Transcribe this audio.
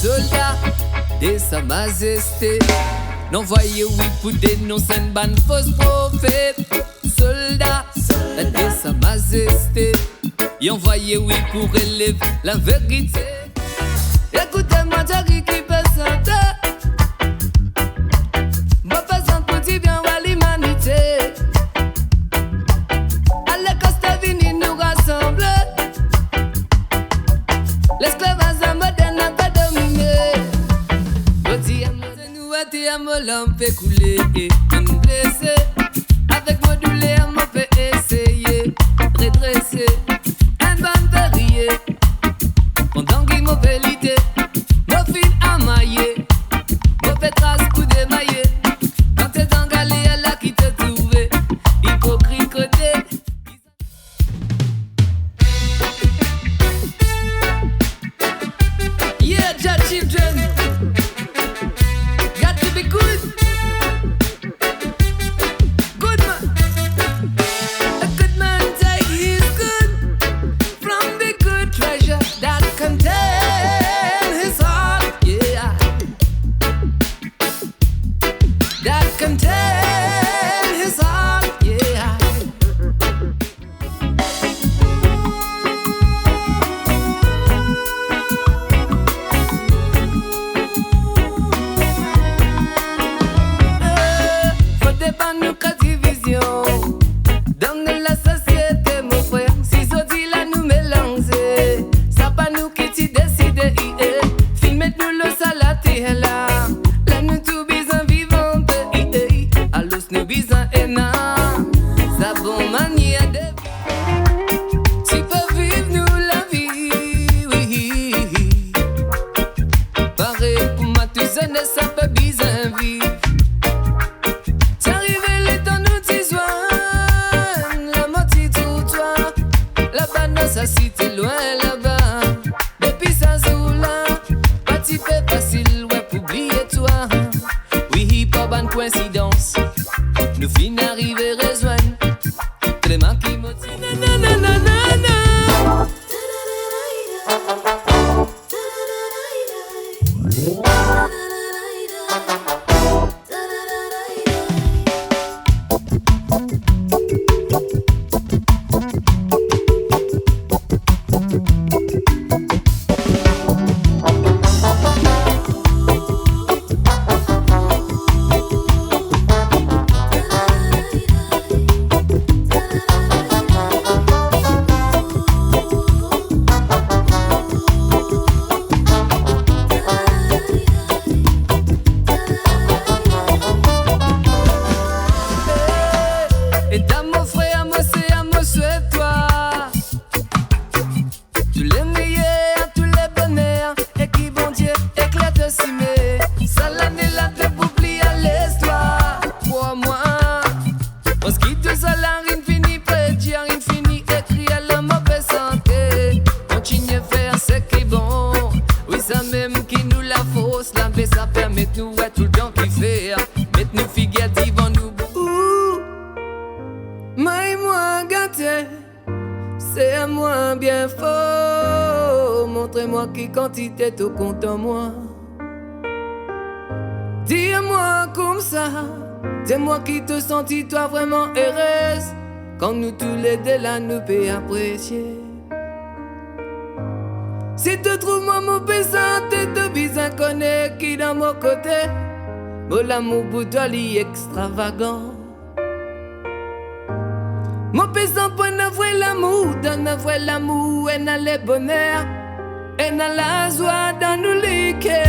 Soldat de sa majesté, non voyez oui pour dénoncer une ban fausse prophète. Soldat de sa majesté, y envoyé oui pour élever la vérité. Écoutez-moi, Jackie qui peut chanter. Moi faisant pour dire bien à l'humanité. Allez, Costa Vini nous rassemble. L'esclavage moderne n'a pas dominé. Nous a l'homme fait couler et une blessée. Avec modulaire, on peut essayer redresser un ban verrier. Pendant qu'il m'a fait l'idée, mon fil à mailler, mauvais trace pour démailler. Quand t'es en galère, là qui te trouve, hypocrite côté. Yeah, Jah children, got to be good. Good man, a good man take his good from the good treasure that contain his heart, yeah. That contain his heart, yeah. Faut débattre nos divisions dans la société, mon frère. Si ça dit là nous mélanger, ça pas nous qui t'y décide. Filmez nous le salaté là. Là nous tout besoin vivant. Alors nous besoin énorme. Ça bon manière de si peut vivre nous la vie, oui. Pareil pour ma tout jeune, ça peut besoin vivre. C'est arrivé le temps nous t'y joindre. La moitié tout toi. Là-bas dans sa cité loin là-bas. Depuis ça joue là. Pas t'y fait facile ouais pour oublier toi. Oui, pas bonne coïncidence. Nous fin arriver rejoindre. Tellement qui motive. Et dans mon frère, moi c'est à moi souhaite toi. Tous les meilleurs, tous les bonheurs, et qui bon Dieu éclate aussi mais ça l'année là te oublie à l'histoire. Pour moi, parce qu'il te ça la rien fini prédire, rien fini écrit à la mauvaise santé. Continue faire ce qui est bon, oui ça même qui nous la fausse, la mais ça permet nous ouais, tout le temps qui fait, mettre nous figues devant nous. Moi gâté, c'est à moi bien fort. Montrez-moi qui quantité tout compte en moi. Dis-moi comme ça, dis-moi qui te sentis toi vraiment heureuse. Quand nous tous les deux là nous peut apprécier. Si tu trouves moi mon pesant, te bizarre connaît qui dans mon côté. Mon l'amour pour toi li extravagant. Mon pesant pour n'avoir l'amour, dans n'avoir l'amour, et dans le bonheur, et dans la joie, dans nous liquer.